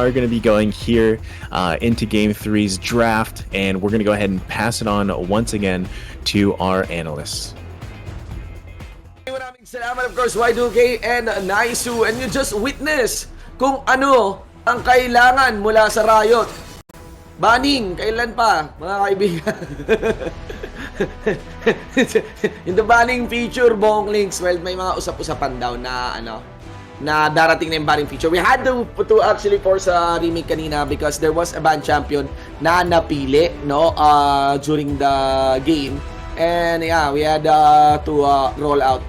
are going to be going here into Game 3's draft, and we're going to go ahead and pass it on once again to our analysts. Maraming salamat, of course, Y2K and Naisou, and you just witness kung ano ang kailangan mula sa Riot. Banning, kailan pa, mga kaibigan? In the banning feature, Bong Links, well, may mga usap-usapan daw na na darating na yung banning feature. We had to actually force a remake kanina because there was a ban champion na napili, no, during the game. And yeah, we had to roll out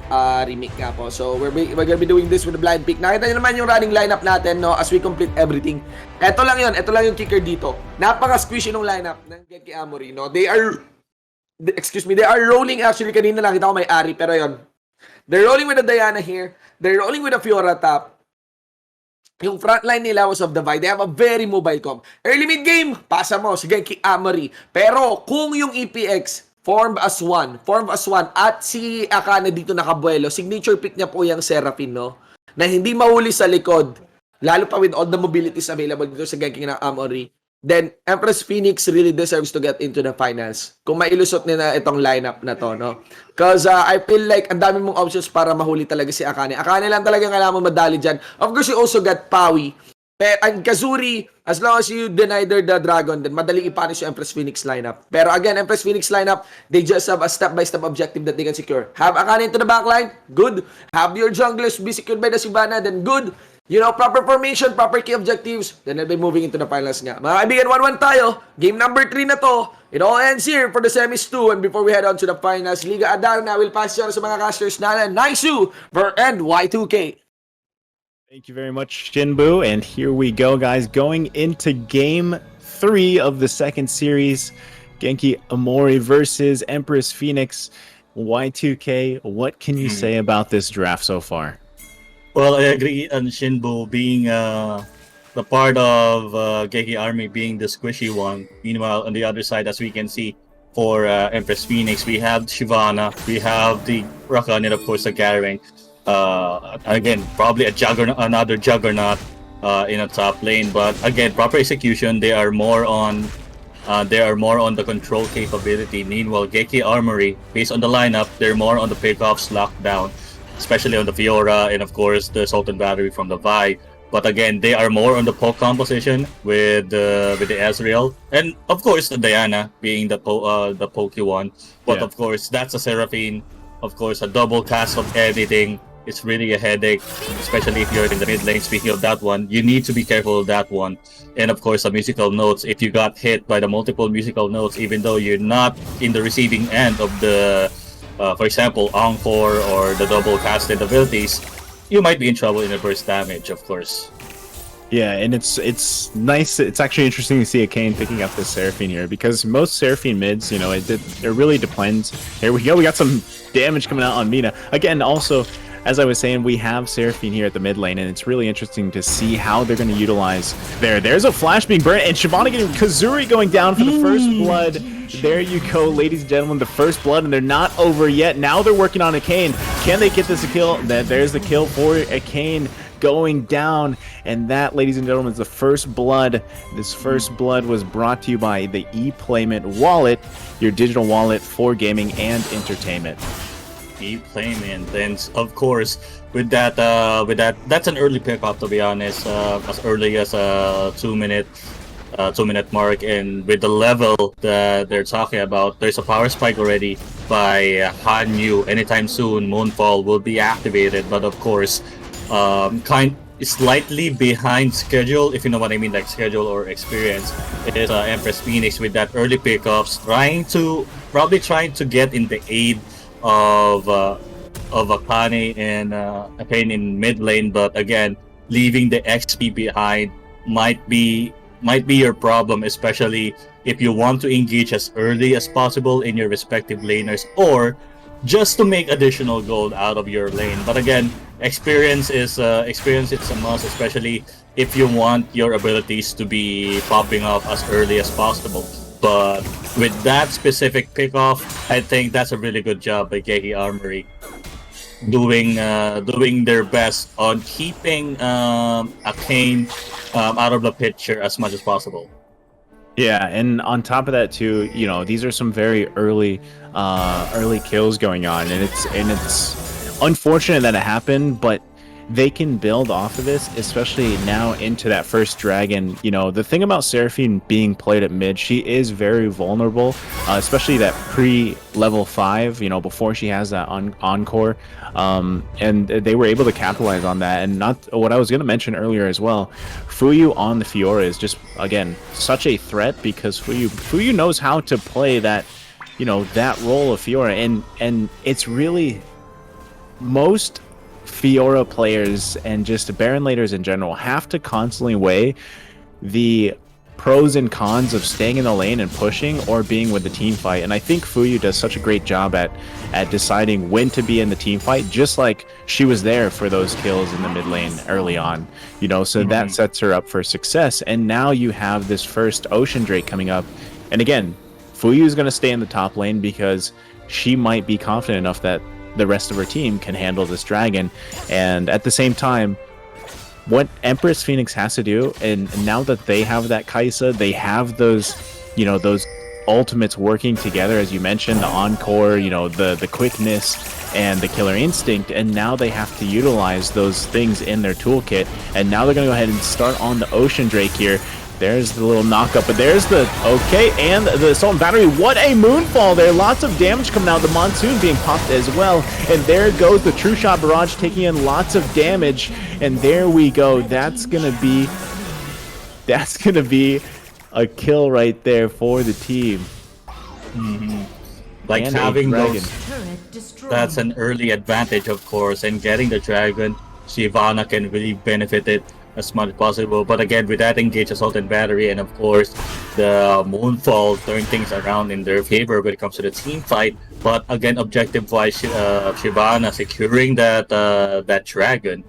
remake nga po. So we're gonna be doing this with a blind pick. Nakita nyo naman yung running lineup natin, no, as we complete everything. Ito lang yung kicker dito. Napaka-squishy ng lineup ng Genki Amory, no. They are rolling actually. Kanina nakita ko may Ari, pero yon. They're rolling with a Diana here. They're rolling with a Fiora top. Yung frontline nila was of the Vi. They have a very mobile comp. Early mid-game, pasa mo si Genki Amory. Pero kung yung EPX formed as one, at si Akane dito nakabuelo, signature pick niya po yung Seraphine, no? Na hindi mahuli sa likod, lalo pa with all the mobilities available dito sa Genki na Amory. Then, Empress Phoenix really deserves to get into the finals. Kung mailusot nila itong lineup na to, no? Because I feel like ang dami mong options para mahuli talaga si Akane. Akane lang talaga kailangan mo madali dyan. Of course, you also got Pawi. And Kazuri, as long as you deny the Dragon, then madali ipunish yung Empress Phoenix lineup. Pero again, Empress Phoenix lineup, they just have a step-by-step objective that they can secure. Have Akane into the backline? Good. Have your junglers be secured by the Shyvana? Then good. You know, proper formation, proper key objectives, then they'll be moving into the finals nga. Mga kaibigan, 1-1 tayo. Game number 3 na to. It all ends here for the semis 2. And before we head on to the finals, Liga Adarna will pass you sa mga casters na Naisou and Y2K. Thank you very much, Sh1n Boo. And here we go, guys. Going into Game 3 of the second series. Genki Amory versus Empress Phoenix. Y2K, what can you say about this draft so far? Well, I agree on Sh1n Boo being the part of Genki Army being the squishy one. Meanwhile, on the other side, as we can see, for Empress Phoenix, we have Shyvana, we have the Rakan, and of course the Garen. Again, probably another juggernaut in a top lane. But again, proper execution, they are more on the control capability. Meanwhile, Genki Armory, based on the lineup, they're more on the pickoffs, lockdown, especially on the Fiora and of course the Sultan Battery from the Vi. But again, they are more on the poke composition with the Ezreal, and of course the Diana being the pokey one. But of course, that's a Seraphine. Of course, a double cast of anything. It's really a headache, especially if you're in the mid lane. Speaking of that one, you need to be careful of that one. And of course, the musical notes. If you got hit by the multiple musical notes, even though you're not in the receiving end of the for example, Encore or the double casted abilities, you might be in trouble in the burst damage, of course. Yeah, and it's nice. It's actually interesting to see a Kane picking up this Seraphine here, because most Seraphine mids, you know, it really depends. Here we go. We got some damage coming out on Mina. Again, also, as I was saying, we have Seraphine here at the mid lane, and it's really interesting to see how they're going to utilize. There's a flash being burnt, and Shyvana getting Kazuri going down for the first blood. There you go, ladies and gentlemen, the first blood, and they're not over yet. Now they're working on a Kane. Can they get this a kill? There's the kill for a Kane going down, and that, ladies and gentlemen, is the first blood. This first blood was brought to you by the ePlayment wallet, your digital wallet for gaming and entertainment. ePlayment, and of course, with that, that's an early pickup, to be honest, as early as a 2-minute mark, and with the level that they're talking about, there's a power spike already by Hanyu. Anytime soon, Moonfall will be activated, but of course, slightly behind schedule, if you know what I mean, like schedule or experience. It is Empress Phoenix with that early pickups, probably trying to get in the aid of Akane and Akane in mid lane, but again, leaving the XP behind might be your problem, especially if you want to engage as early as possible in your respective laners, or just to make additional gold out of your lane. But again, experience is a must, especially if you want your abilities to be popping off as early as possible. But with that specific pickoff, I think that's a really good job by Genki Armory. doing their best on keeping a Kane out of the picture as much as possible. Yeah, and on top of that too, these are some very early kills going on, and it's unfortunate that it happened, but they can build off of this, especially now into that first dragon. The thing about Seraphine being played at mid, she is very vulnerable, especially that pre-level 5, before she has that encore. And they were able to capitalize on that. And not what I was going to mention earlier as well, Fuyu on the Fiora is just, again, such a threat because Fuyu knows how to play that, that role of Fiora. And it's really most Fiora players and just Baron laters in general have to constantly weigh the pros and cons of staying in the lane and pushing or being with the team fight. And I think Fuyu does such a great job at deciding when to be in the team fight, just like she was there for those kills in the mid lane early on, so that sets her up for success. And now you have this first Ocean Drake coming up. And again, Fuyu is going to stay in the top lane because she might be confident enough that the rest of her team can handle this dragon. And at the same time, what Empress Phoenix has to do, and now that they have that Kaisa, they have those ultimates working together, as you mentioned, the encore, the quickness and the killer instinct, and now they have to utilize those things in their toolkit. And now they're going to go ahead and start on the Ocean Drake here. There's the little knockup, but there's the okay, and the assault and battery. What a moonfall there! Lots of damage coming out. The monsoon being popped as well, and there goes the True Shot barrage, taking in lots of damage. And there we go. That's gonna be a kill right there for the team. Like And having dragon. those, that's an early advantage, of course, and getting the dragon, Shyvana can really benefit it as much as possible. But again, with that engaged assault and battery, and of course the moonfall turn things around in their favor when it comes to the team fight. But again, objective wise, Shyvana securing that dragon,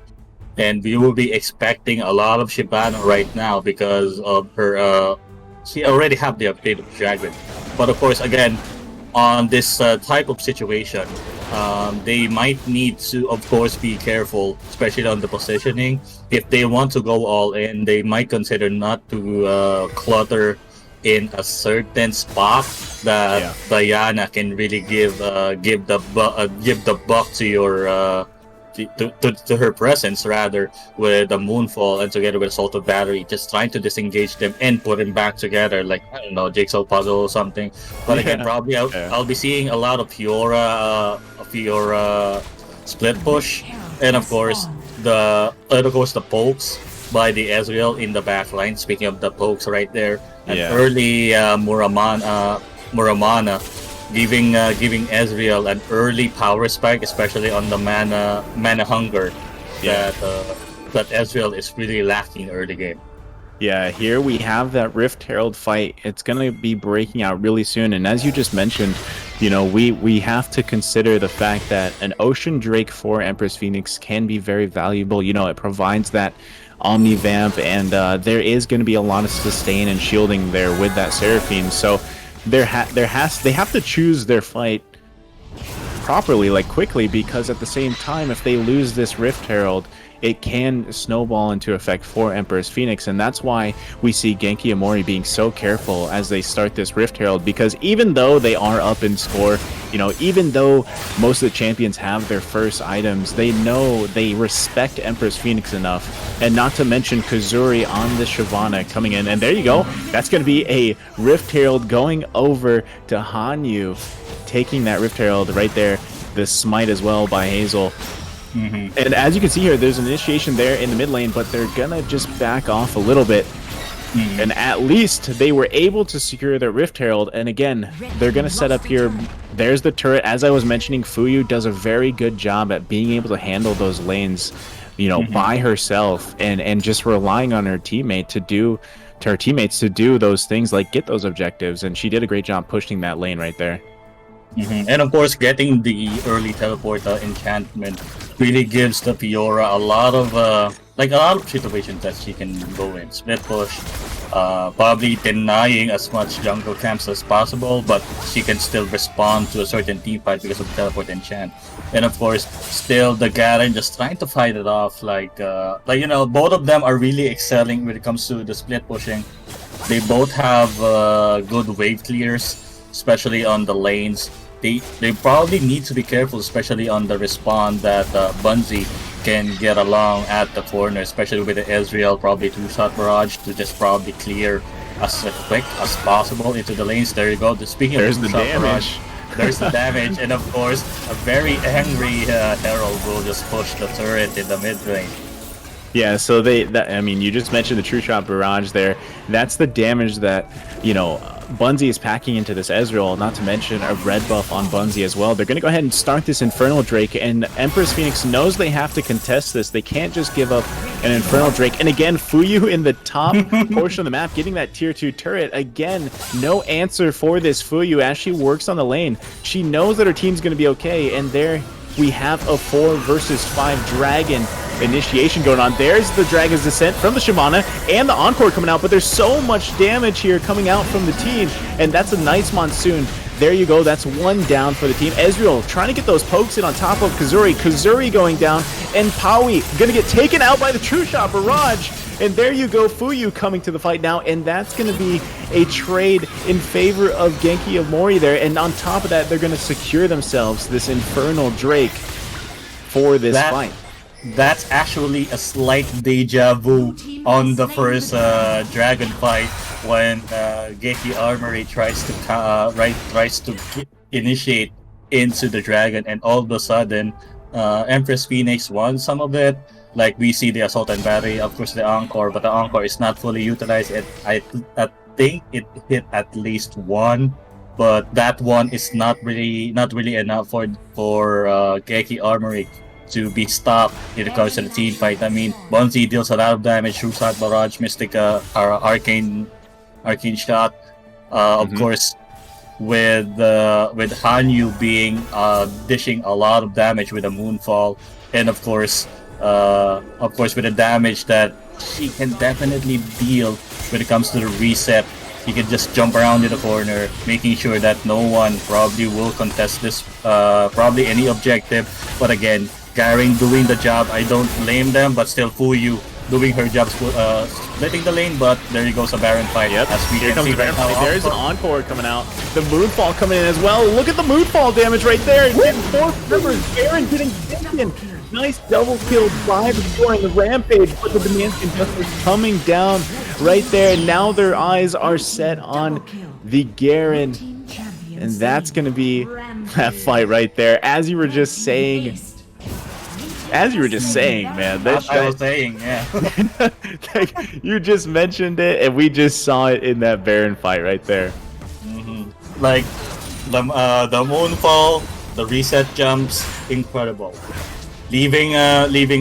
and we will be expecting a lot of Shyvana right now because of her she already have the updated dragon. But of course, again, on this type of situation, they might need to, of course, be careful, especially on the positioning. If they want to go all in, they might consider not to clutter in a certain spot that Diana can really give the buck to your to her presence, rather, with the moonfall and together with assault of battery, just trying to disengage them and put them back together, like, I don't know, jigsaw puzzle or something. But again, probably I'll be seeing a lot of Fiora split push, and of course the pokes by the Ezreal in the back line. Speaking of the pokes right there, and early Muramana giving Ezreal an early power spike, especially on the mana hunger that Ezreal is really lacking early game. Yeah, here we have that Rift Herald fight. It's going to be breaking out really soon. And as you just mentioned, we have to consider the fact that an Ocean Drake for Empress Phoenix can be very valuable. It provides that Omni Vamp, and there is going to be a lot of sustain and shielding there with that Seraphine. So they have to choose their fight properly, like quickly, because at the same time, if they lose this Rift Herald, it can snowball into effect for Empress Phoenix. And that's why we see Genki Amory being so careful as they start this Rift Herald, because even though they are up in score, even though most of the champions have their first items, they know they respect Empress Phoenix enough. And not to mention Kazuri on the Shyvana coming in, and there you go, that's going to be a Rift Herald going over to Hanyu, taking that Rift Herald right there. The smite as well by Hazel. And as you can see here, there's an initiation there in the mid lane, but they're gonna just back off a little bit. And at least they were able to secure their Rift Herald. And again, they're gonna set up here. There's the turret. As I was mentioning, Fuyu does a very good job at being able to handle those lanes, by herself, and just relying on her teammates to do those things, like get those objectives. And she did a great job pushing that lane right there. And of course, getting the early teleport enchantment really gives the Fiora like a lot of situations that she can go in. Split push, probably denying as much jungle camps as possible, but she can still respond to a certain team fight because of the teleport enchant. And of course, still the Garen just trying to fight it off. Like you know, both of them are really excelling when it comes to the split pushing. They both have good wave clears, especially on the lanes. They probably need to be careful, especially on the respawn that Bunzi can get along at the corner, especially with the Ezreal, probably 2-shot barrage to just probably clear as quick as possible into the lanes. There you go. Speaking There's of the 2-shot damage. barrage, there's the damage, and of course, a very angry Herald will just push the turret in the mid lane. Yeah, so I mean, you just mentioned the True Shot Barrage there. That's the damage that, you know, Bunzi is packing into this Ezreal, not to mention a red buff on Bunzi as well. They're going to go ahead and start this Infernal Drake, and Empress Phoenix knows they have to contest this. They can't just give up an Infernal Drake. And again, Fuyu in the top portion of the map, getting that tier 2 turret. Again, no answer for this Fuyu as she works on the lane. She knows that her team's going to be okay, and there we have a 4 versus 5 Dragon initiation going on. There's the Dragon's Descent from the Shyvana and the Encore coming out, but there's so much damage here coming out from the team, and that's a nice Monsoon. There you go, that's 1 down for the team. Ezreal trying to get those pokes in on top of Kazuri. Kazuri going down, and Paui gonna get taken out by the True Shot Barrage. And there you go, Fuyu coming to the fight now, and that's going to be a trade in favor of Genki Amory there. And on top of that, they're going to secure themselves this Infernal Drake for this fight. That's actually a slight deja vu on the first dragon fight when Genki Armory tries to initiate into the dragon, and all of a sudden Empress Phoenix won some of it. Like we see the Assault and Battery, of course the Encore, but the Encore is not fully utilized. I think it hit at least 1, but that one is not really enough for Genki Armory to be stopped in regards to the team fight. I mean, Bunzi deals a lot of damage, True Shot Barrage, Mystic, Arcane Shot. Of course, with Hanyu being dishing a lot of damage with a Moonfall, and of course with the damage that she can definitely deal when it comes to the reset. He can just jump around in the corner, making sure that no one probably will contest this, probably any objective. But again, Garen doing the job. I don't blame them, but still Fuyu doing her job, splitting the lane. But there you goes a Baron fight. Yep. As we Here can comes see the Baron right now. fight. There's an Encore coming out. The Moonfall coming in as well. Look at the Moonfall damage right there. Getting 4 members. Garen getting taken. Nice double kill by during the Rampage, but the Damascus Justice coming down right there. Now their eyes are set on the Garen, and that's going to be that fight right there. As you were just saying, man. I was saying, yeah. You just mentioned it, and we just saw it in that Baron fight right there. Like the Moonfall, the reset jumps, incredible. Leaving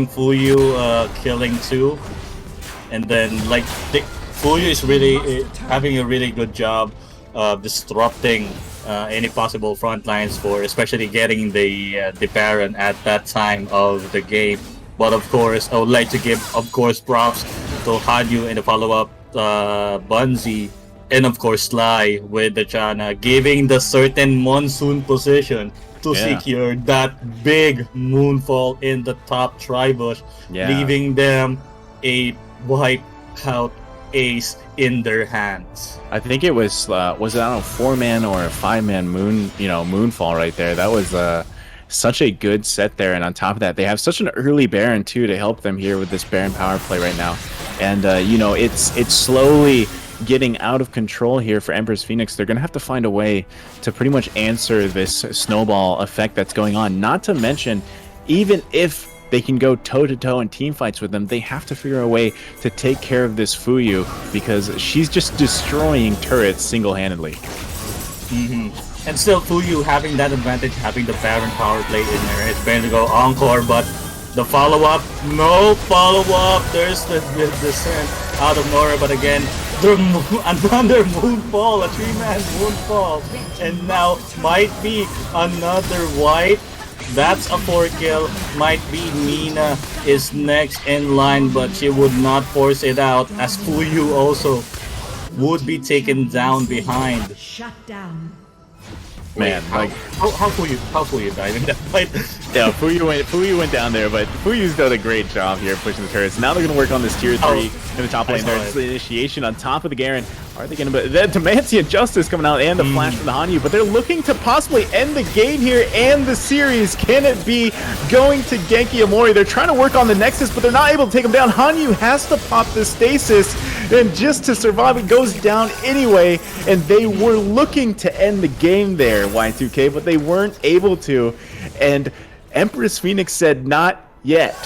Fuyu killing 2, and then like Fuyu is really having a really good job disrupting any possible front lines for especially getting the Baron at that time of the game. But of course, I would like to give props to Hanyu in the follow-up, Bunzi, and of course Sly with the Chana, giving the certain Monsoon position to secure that big Moonfall in the top tribush, leaving them a wipe out ace in their hands. I think it was it, I don't know, 4-man or a 5-man Moonfall right there. That was such a good set there, and on top of that, they have such an early Baron too to help them here with this Baron power play right now. And it's slowly getting out of control here for Empress Phoenix. They're gonna have to find a way to pretty much answer this snowball effect that's going on. Not to mention, even if they can go toe-to-toe in team fights with them, they have to figure a way to take care of this Fuyu, because she's just destroying turrets single-handedly. And still Fuyu having that advantage, having the Baron power play in there. It's going to go Encore, but the follow-up, no follow-up. There's the descent out of nowhere, but again, another Moonfall, a 3-man Moonfall, and now might be another wipe. That's a 4 kill. Might be Mina is next in line, but she would not force it out as Fuyu also would be taken down behind. Shut down. Man, like How Fuyu died in that fight? yeah, Fuyu went down there, but Fuyu's done a great job here pushing the turrets. Now they're gonna work on this tier 3 in the top lane. There's the initiation on top of the Garen. Are they gonna? The Demantia Justice coming out and the flash from the Hanyu, but they're looking to possibly end the game here and the series. Can it be going to Genki Amory? They're trying to work on the Nexus, but they're not able to take him down. Hanyu has to pop the stasis, and just to survive, it goes down anyway. And they were looking to end the game there, Y2K, but they weren't able to. And Empress Phoenix said, "Not yet."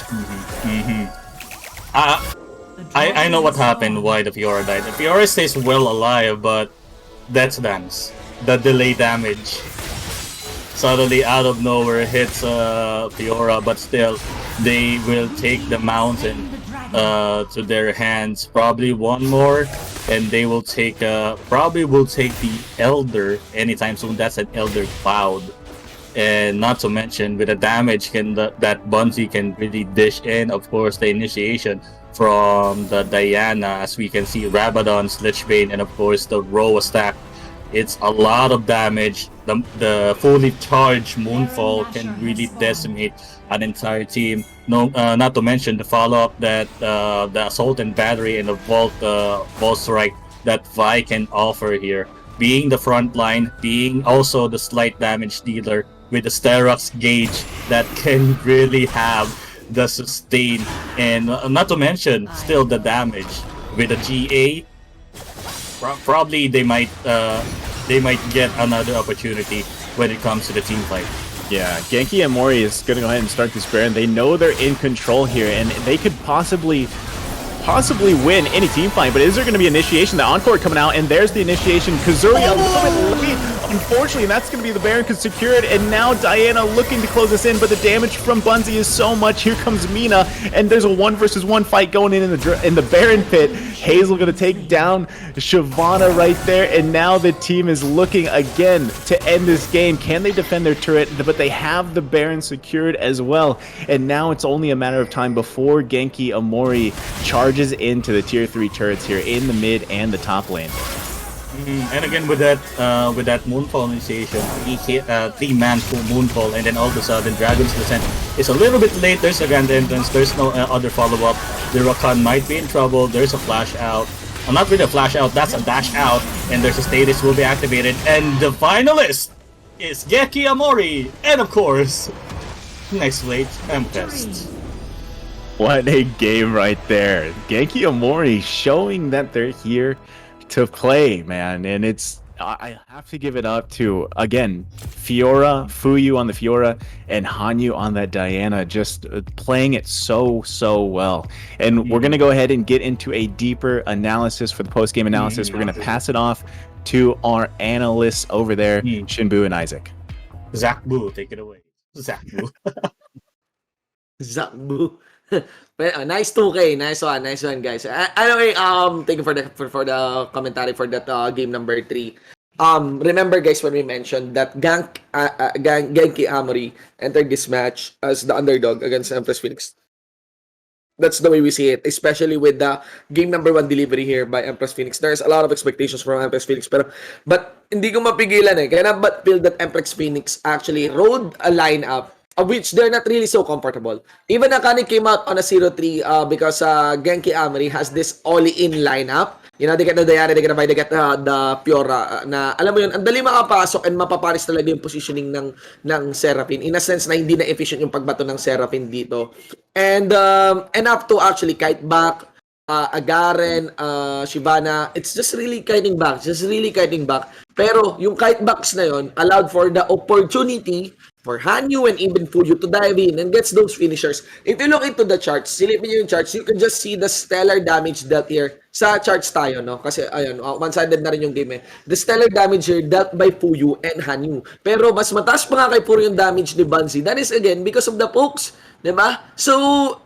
I know what happened, why the Fiora died. The Fiora stays well alive, but that's dance. The delay damage. Suddenly out of nowhere hits Fiora, but still they will take the mountain to their hands. Probably one more, and they will take probably will take the Elder anytime soon. That's an Elder Cloud. And not to mention with the damage that Bunzi can really dish in, of course, the initiation from the Diana, as we can see, Rabadon, Lichbane, and of course the Roa stack. It's a lot of damage. The fully charged Moonfall can really decimate an entire team. No, not to mention the follow-up that the Assault and Battery and the Vault Strike that Vi can offer here. Being the front line, being also the slight damage dealer with the Sterox gauge that can really have the sustain, and not to mention still the damage with the GA. Probably they might get another opportunity when it comes to the team fight. Yeah, Genki Amory is going to go ahead and start this Baron. They know they're in control here, and they could possibly win any team fight, but is there going to be initiation? The Encore coming out, and there's the initiation. Kazuri a little bit late, unfortunately, and that's going to be the Baron could secure it, and now Diana looking to close this in, but the damage from Bunzi is so much. Here comes Mina, and there's a 1-versus-1 fight going in the Baron pit. Hazel going to take down Shyvana right there, and now the team is looking again to end this game. Can they defend their turret? But they have the Baron secured as well, and now it's only a matter of time before Genki Amory charges into the tier 3 turrets here in the mid and the top lane. And again with that Moonfall initiation, 3-man full Moonfall, and then all of a sudden Dragon's Descent is a little bit late. There's a Grand Entrance, there's no other follow-up. The Rakan might be in trouble, there's a flash out. Not really a flash out, that's a dash out, and there's a status will be activated, and the finalist is Genki Amory, and of course, next late, Empress. What a game right there. Genki Amory showing that they're here to play, man. And I have to give it up to, again, Fiora, Fuyu on the Fiora, and Hanyu on that Diana, just playing it so well. And we're going to go ahead and get into a deeper analysis for the post-game analysis. We're going to pass it off to our analysts over there, Sh1n Boo and Isaac. Zach Boo, take it away. Zach Boo. Zach Boo. Nice 2K, nice one, guys. Anyway, thank you for the commentary for that game number 3. Remember, guys, when we mentioned that Genki Amory entered this match as the underdog against Empress Phoenix. That's the way we see it, especially with the game number 1 delivery here by Empress Phoenix. There's a lot of expectations from Empress Phoenix, but hindi ko mapigilan eh. Kaya but feel that Empress Phoenix actually rode a lineup of which they're not really so comfortable. Even Akane came out on a 0-3 because Genki Amory has this all-in lineup. You know, they get the Diana, they get the Vi, they get the Fiora, na alam mo yun, ang dali makapasok and mapaparis talaga yung positioning ng Seraphine. In a sense na hindi na efficient yung pagbato ng Seraphine dito. And enough to actually kite back, Garen, Shyvana, it's just really kiting back. Pero yung kite backs na yun allowed for the opportunity for Hanyu and even Fuyu to dive in and gets those finishers. If you look into the charts, silipin nyo yung charts, you can just see the stellar damage dealt here. Sa charts tayo, no? Kasi, ayun, one-sided na rin yung game eh. The stellar damage here dealt by Fuyu and Hanyu. Pero mas mataas pa nga kay Fuyu yung damage ni Bunzi. That is, again, because of the pokes. Diba? So,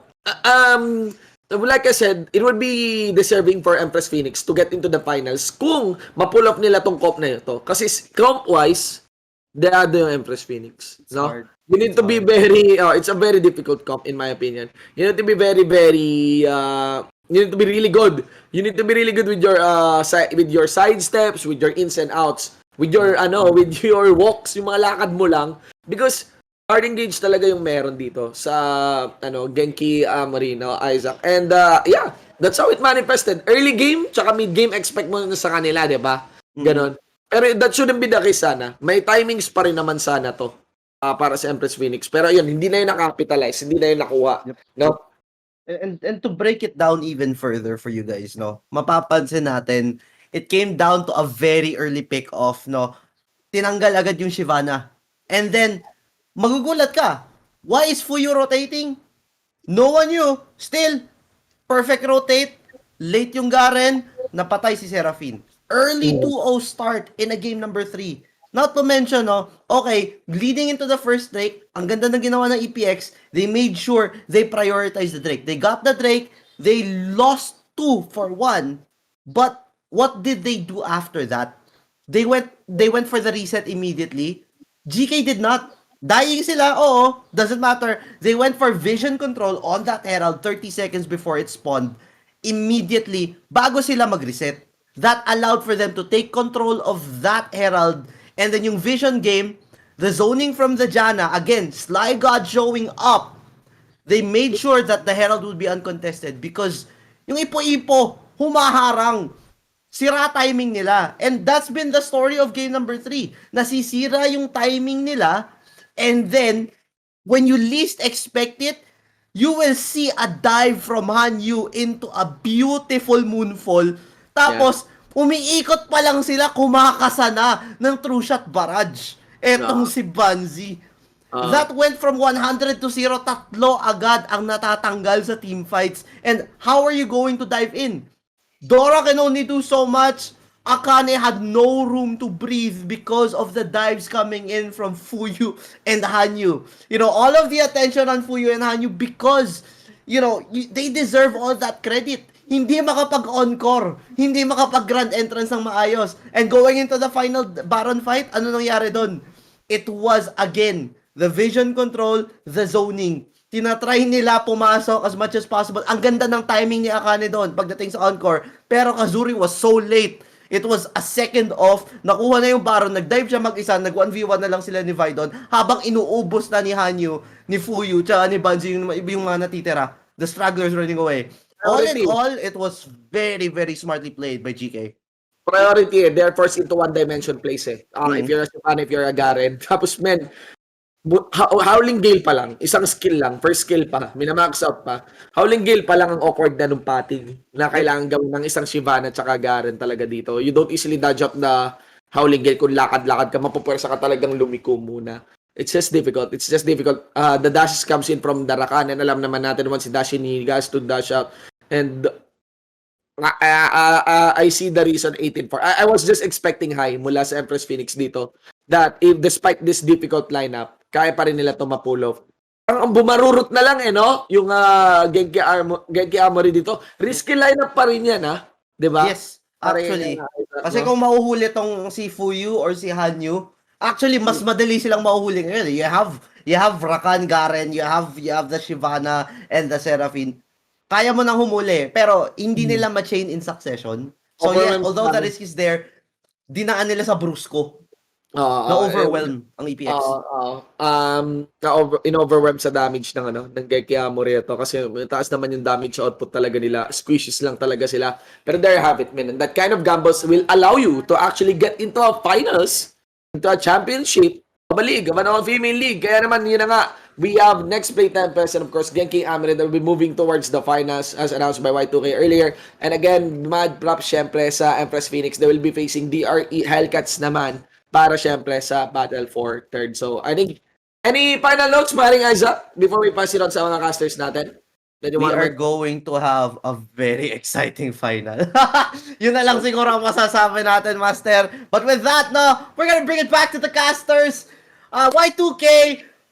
like I said, it would be deserving for Empress Phoenix to get into the finals kung ma-pull off nila tong comp na ito. Kasi comp-wise, Deado yung Empress Phoenix. No? hard. You need to be very, it's a very difficult comp in my opinion. You need to be very, very, you need to be really good. You need to be really good with your, with your side steps, with your ins and outs, with your, with your walks, yung mga lakad mo lang. Because, hard engage talaga yung meron dito sa, Genki, Amory, no, Isaac. And, yeah, that's how it manifested. Early game, tsaka mid game, expect mo na sa kanila, di ba? Ganon. Pero that shouldn't be the case sana. May timings pa rin naman sana to para sa Empress Phoenix. Pero yun, hindi na yun nakapitalize, hindi na yun nakuha. Yep. No? And to break it down even further for you guys, no, mapapansin natin, it came down to a very early pick-off, no. Tinanggal agad yung Shyvana. And then, magugulat ka. Why is Fuyu rotating? No one knew. Still, perfect rotate. Late yung Garen. Napatay si Seraphine. Early 2-0 start in a game number 3. Not to mention, no, okay, leading into the first Drake, ang ganda ng ginawa ng EPX, they made sure they prioritized the Drake. They got the Drake, they lost 2 for 1, but what did they do after that? They went for the reset immediately. GK did not. Dying sila, oo, doesn't matter. They went for vision control on that Herald 30 seconds before it spawned. Immediately, bago sila mag-reset. That allowed for them to take control of that Herald. And then yung vision game, the zoning from the Janna, again, Sly God showing up. They made sure that the Herald would be uncontested because yung Ipo-Ipo, humaharang. Sira timing nila. And that's been the story of game number 3. Nasisira yung timing nila. And then, when you least expect it, you will see a dive from Hanyu into a beautiful moonfall. Tapos, umiikot pa lang sila, kumakasa na ng true shot barrage. Etong si Banzi. That went from 100 to 0, tatlo agad ang natatanggal sa team fights. And how are you going to dive in? Dora can only do so much. Akane had no room to breathe because of the dives coming in from Fuyu and Hanyu. You know, all of the attention on Fuyu and Hanyu because, you know, they deserve all that credit. Hindi makapag-encore, hindi makapag-grand entrance ng maayos. And going into the final Baron fight, ano nangyari doon? It was, again, the vision control, the zoning. Tinatry nila pumasok as much as possible. Ang ganda ng timing ni Akane doon pagdating sa encore. Pero Kazuri was so late. It was a second off. Nakuha na yung Baron. Nag-dive siya mag-isa. Nag-1v1 na lang sila ni Vidon. Habang inuubos na ni Hanyu, ni Fuyu, tsaka ni Banzi yung mga natitira. The stragglers running away. All in all, it was very, very smartly played by GK. Priority, they're forced into one-dimension plays eh. If you're a Sh1n, if you're a Garen. Tapos, men, Howling Gale pa lang, isang skill lang, first skill pa, minamax out pa. Howling Gale pa lang ang awkward na nung pating na kailangan gawin ng isang Shyvana at saka Garen talaga dito. You don't easily dodge up the Howling Gale kung lakad-lakad ka, mapupwersa ka talagang lumiko muna. It's just difficult. The dashes comes in from the Rakan and alam naman natin naman si Dashi ni Gas to dash out. And I see the reason 18-4. I was just expecting high mula sa Empress Phoenix dito that if despite this difficult lineup, kaya pa rin nila ito mapull off. Ang bumarurot na lang no? Yung Genki Amory dito. Risky lineup pa rin yan, ha? Diba? Yes, actually. Kasi kung mahuhuli tong si Fuyu or si Hanyu, actually, mas madali silang mahuhuli ngayon. You have Rakan, Garen, you have the Shyvana and the Seraphine. Kaya mo nang humuli, pero hindi nila ma-chain in succession. So yeah, although the risk is there, dinaan nila sa Brusco. Na-overwhelm ang EPX. In-overwhelm sa damage ng Genki Amory ito kasi taas naman yung damage output talaga nila. Squishes lang talaga sila. Pero there you have it, man. And that kind of gambles will allow you to actually get into a finals, into a championship, of a league, of a female league. Kaya naman, yun na nga, we have next play Tempest and of course Genki Amory that will be moving towards the finals as announced by Y2K earlier. And again, mad props syempre sa Empress Phoenix. They will be facing DRE Hellcats naman para syempre sa Battle for Third. So, I think, any final notes, maring Isaac, before we pass it on sa mga casters natin? We are going to have a very exciting final. Yun na lang siguro ang masasabi natin, Master. But with that, no, we're gonna bring it back to the casters. Y2K,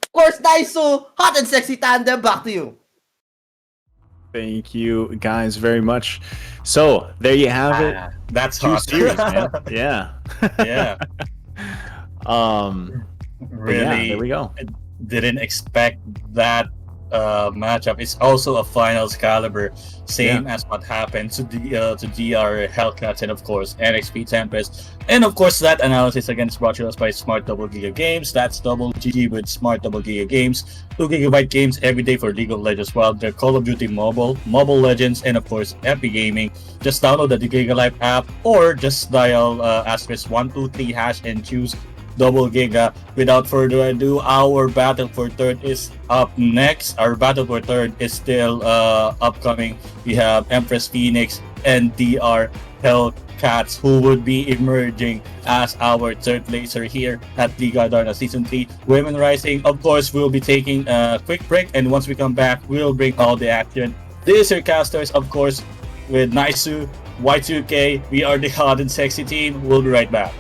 of course, Naisou, hot and sexy tandem, back to you. Thank you guys very much. So there you have it. That's Two hot. series, man. Yeah. Yeah. But yeah, there we Really go. didn't expect that matchup. It's also a finals caliber, same as what happened to the DR Hellcats and of course NXP Tempest. And of course that analysis against brought to us by Smart Double Giga Games. That's double GG with Smart Double Giga Games. 2 GB games every day for League of Legends, while the Call of Duty Mobile, Mobile Legends, and of course Epic Gaming. Just download the Giga Life app or just dial *123# and choose Double Giga. Without further ado, our battle for third is up next. Our battle for third is still upcoming. We have Empress Phoenix and DR Hellcats, who would be emerging as our third placer here at Liga Adarna Season 3 Women Rising. Of course, we'll be taking a quick break, and once we come back, we'll bring all the action. This is your casters, of course, with Naisou, Y2K. We are the hot and sexy team. We'll be right back.